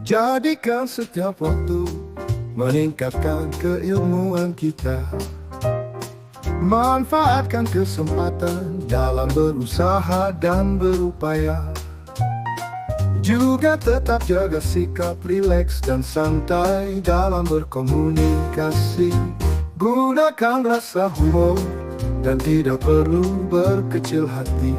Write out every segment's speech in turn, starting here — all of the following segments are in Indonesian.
Jadikan setiap waktu meningkatkan keilmuan kita. Manfaatkan kesempatan dalam berusaha dan berupaya. Juga tetap jaga sikap rileks dan santai dalam berkomunikasi. Gunakan rasa humor dan tidak perlu berkecil hati.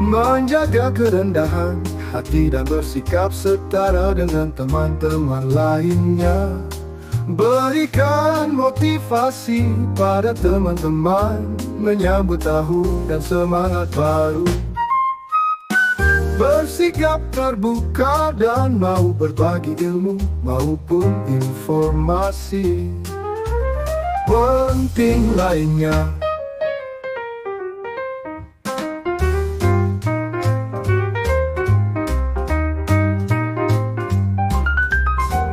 Menjaga kerendahan hati dan bersikap setara dengan teman-teman lainnya. Berikan motivasi pada teman-teman menyambut tahun dan semangat baru. Bersikap terbuka dan mau berbagi ilmu maupun informasi penting lainnya.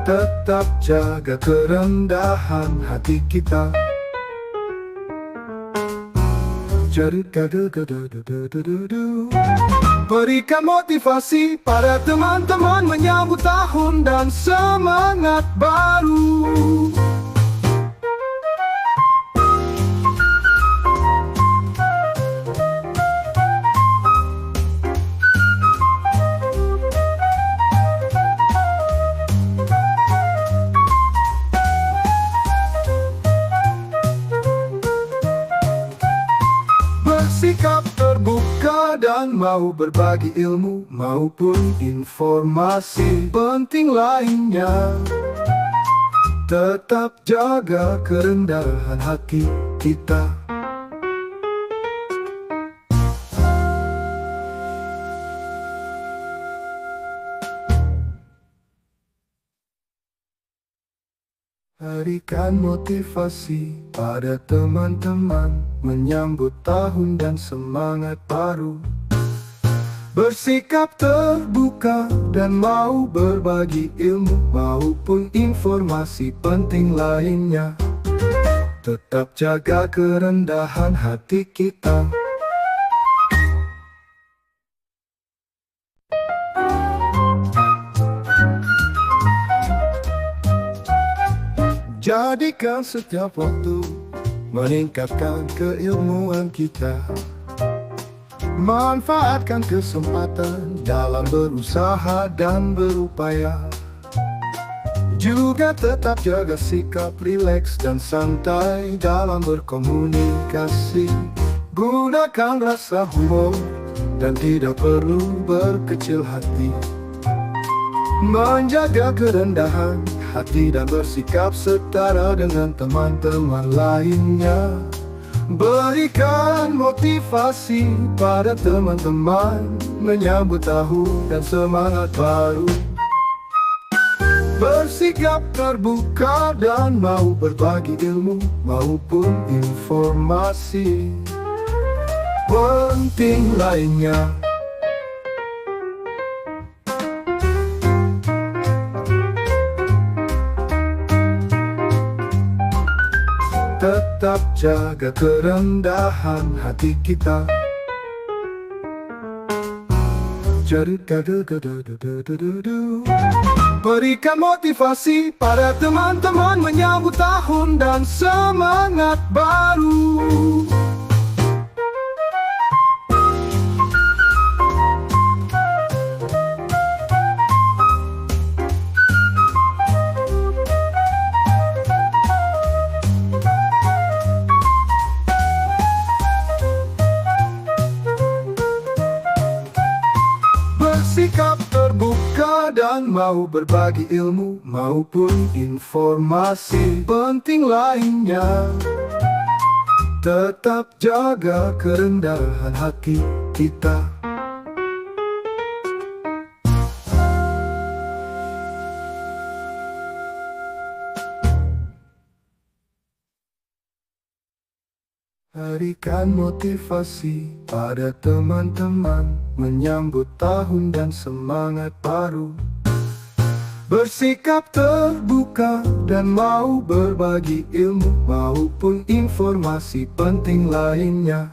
Tetap jaga kerendahan hati kita. Berikan motivasi pada teman-teman menyambut tahun dan semangat baru. Bersikap terbuka dan mau berbagi ilmu maupun informasi penting lainnya. Tetap jaga kerendahan hati kita. Berikan motivasi pada teman-teman menyambut tahun dan semangat baru. Bersikap terbuka dan mau berbagi ilmu maupun informasi penting lainnya. Tetap jaga kerendahan hati kita. Jadikan setiap waktu meningkatkan keilmuan kita. Manfaatkan kesempatan dalam berusaha dan berupaya. Juga tetap jaga sikap rileks dan santai dalam berkomunikasi. Gunakan rasa humor dan tidak perlu berkecil hati. Menjaga kerendahan hati dan bersikap setara dengan teman-teman lainnya. Berikan motivasi pada teman-teman menyambut tahun dan semangat baru. Bersikap terbuka dan mau berbagi ilmu maupun informasi penting lainnya. Tetap jaga kerendahan hati kita. Berikan motivasi pada teman-teman menyambut tahun dan semangat baru. Bersikap terbuka dan mau berbagi ilmu maupun informasi penting lainnya. Tetap jaga kerendahan hati kita. Berikan motivasi pada teman-teman menyambut tahun dan semangat baru. Bersikap terbuka dan mau berbagi ilmu maupun informasi penting lainnya.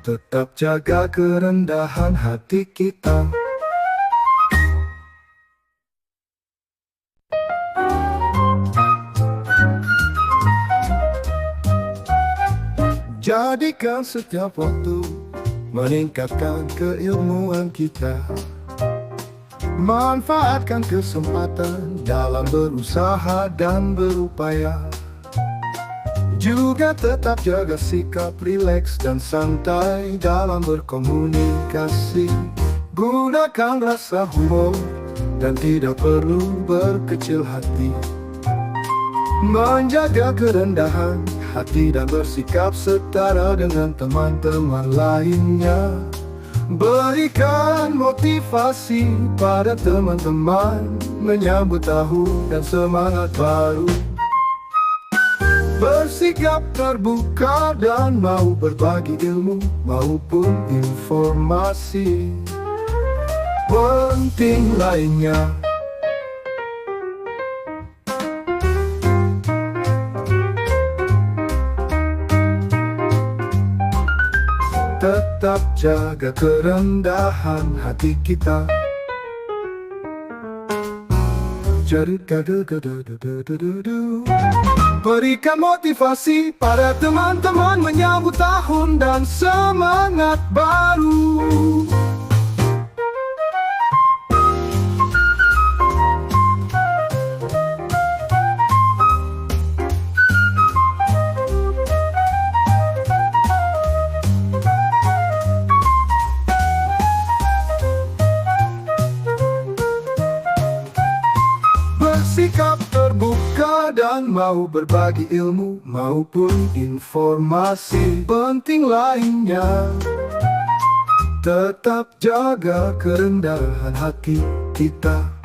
Tetap jaga kerendahan hati kita. Jadikan setiap waktu meningkatkan keilmuan kita. Manfaatkan kesempatan dalam berusaha dan berupaya. Juga tetap jaga sikap rileks dan santai dalam berkomunikasi. Gunakan rasa humor dan tidak perlu berkecil hati. Menjaga kerendahan hati dan bersikap setara dengan teman-teman lainnya. Berikan motivasi pada teman-teman menyambut tahun dan semangat baru. Bersikap terbuka dan mau berbagi ilmu maupun informasi penting lainnya. Tetap jaga kerendahan hati kita. Berikan motivasi pada teman-teman menyambut tahun dan semangat baru. Bersikap terbuka dan mau berbagi ilmu maupun informasi penting lainnya. Tetap jaga kerendahan hati kita.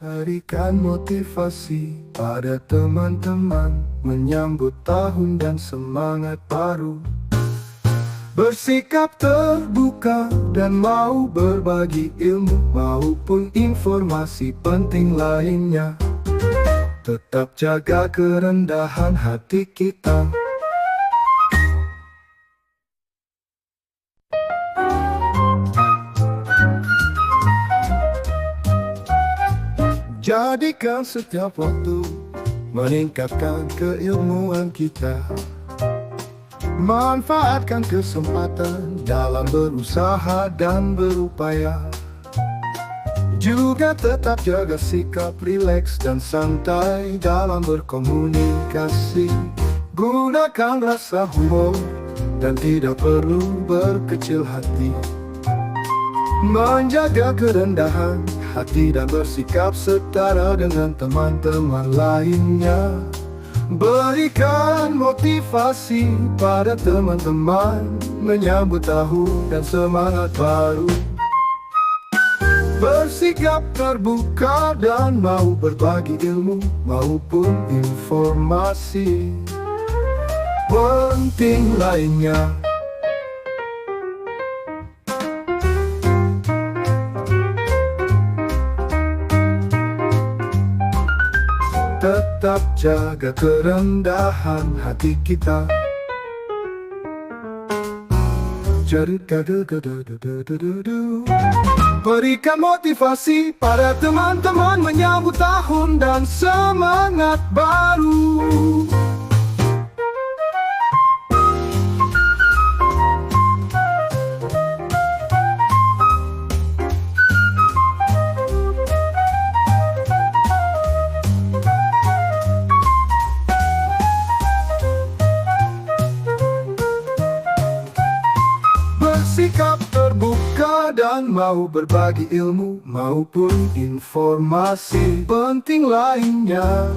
Berikan motivasi pada teman-teman menyambut tahun dan semangat baru. Bersikap terbuka dan mau berbagi ilmu maupun informasi penting lainnya. Tetap jaga kerendahan hati kita. Jadikan setiap waktu meningkatkan keilmuan kita. Manfaatkan kesempatan dalam berusaha dan berupaya. Juga tetap jaga sikap rileks dan santai dalam berkomunikasi. Gunakan rasa humor dan tidak perlu berkecil hati. Menjaga kerendahan hati dan bersikap setara dengan teman-teman lainnya. Berikan motivasi pada teman-teman menyambut tahun dan semangat baru. Bersikap terbuka dan mau berbagi ilmu maupun informasi penting lainnya. Tetap jaga kerendahan hati kita. Berikan motivasi pada teman-teman menyambut tahun dan semangat baru. Bersikap terbuka dan mau berbagi ilmu maupun informasi penting lainnya.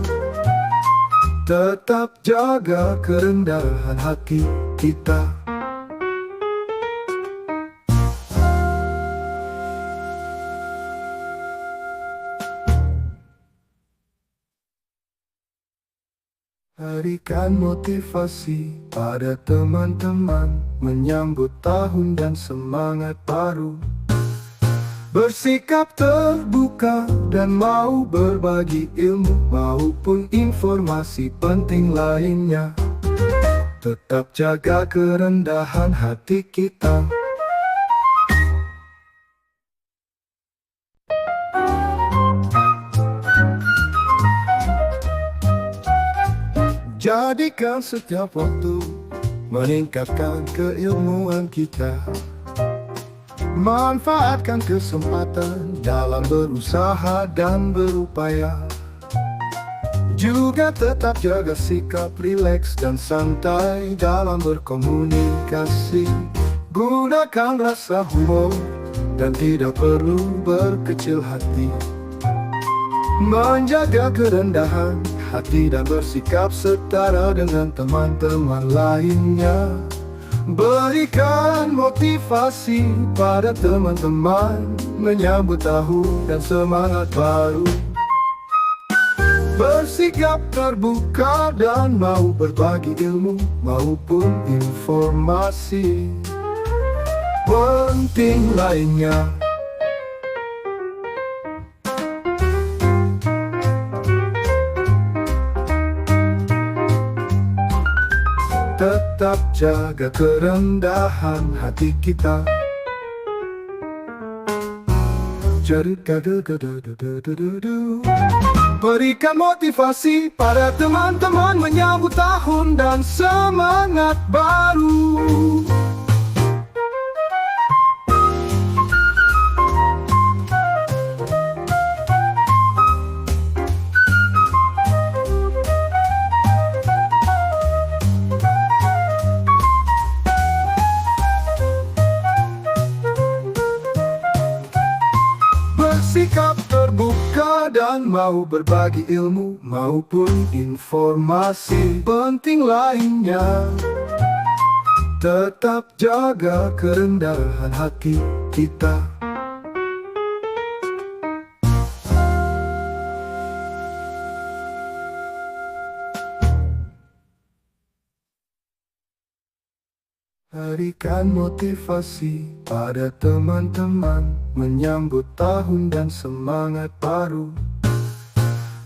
Tetap jaga kerendahan hati kita. Berikan motivasi pada teman-teman menyambut tahun dan semangat baru. Bersikap terbuka dan mau berbagi ilmu maupun informasi penting lainnya. Tetap jaga kerendahan hati kita. Jadikan setiap waktu meningkatkan keilmuan kita. Manfaatkan kesempatan dalam berusaha dan berupaya. Juga tetap jaga sikap rileks dan santai dalam berkomunikasi. Gunakan rasa humor dan tidak perlu berkecil hati. Menjaga kerendahan hati dan bersikap setara dengan teman-teman lainnya. Berikan motivasi pada teman-teman menyambut tahun dan semangat baru. Bersikap terbuka dan mau berbagi ilmu maupun informasi penting lainnya. Tetap jaga kerendahan hati kita. Berikan motivasi pada teman-teman menyambut tahun dan semangat baru. Bersikap terbuka dan mau berbagi ilmu maupun informasi penting lainnya. Tetap jaga kerendahan hati kita. Berikan motivasi pada teman-teman menyambut tahun dan semangat baru.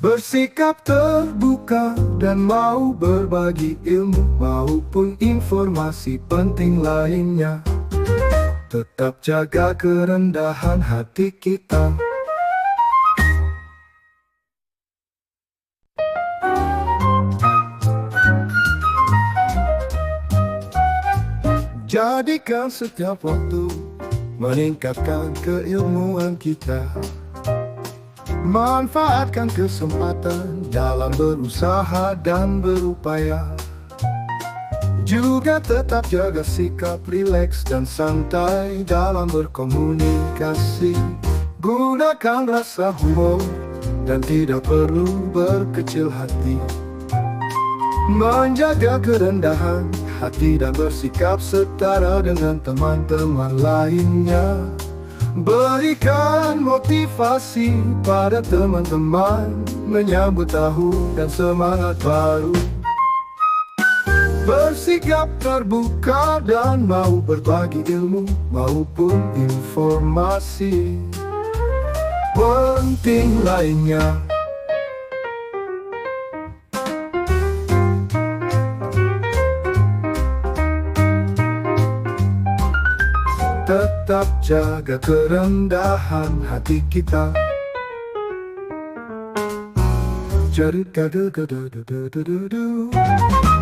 Bersikap terbuka dan mau berbagi ilmu maupun informasi penting lainnya. Tetap jaga kerendahan hati kita. Jadikan setiap waktu meningkatkan keilmuan kita. Manfaatkan kesempatan dalam berusaha dan berupaya. Juga tetap jaga sikap rileks dan santai dalam berkomunikasi. Gunakan rasa humor dan tidak perlu berkecil hati. Menjaga kerendahan hati dan bersikap setara dengan teman-teman lainnya. Berikan motivasi pada teman-teman menyambut tahun dan semangat baru. Bersikap terbuka dan mau berbagi ilmu maupun informasi penting lainnya. Tetap jaga kerendahan hati kita.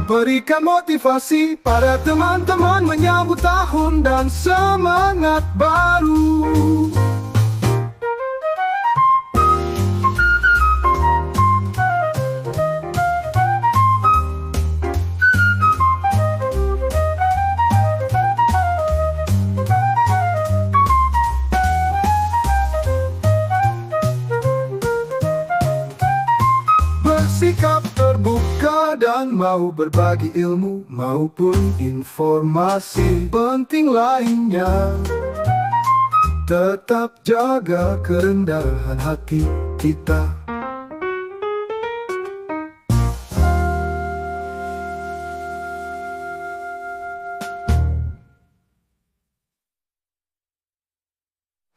Berikan motivasi pada teman-teman menyambut tahun dan semangat baru. Bersikap terbuka dan mau berbagi ilmu maupun informasi penting lainnya. Tetap jaga kerendahan hati kita.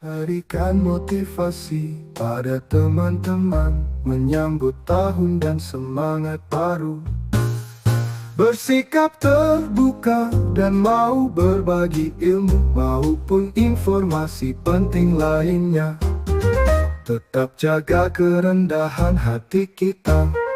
Berikan motivasi pada teman-teman menyambut tahun dan semangat baru. Bersikap terbuka dan mau berbagi ilmu maupun informasi penting lainnya. Tetap jaga kerendahan hati kita.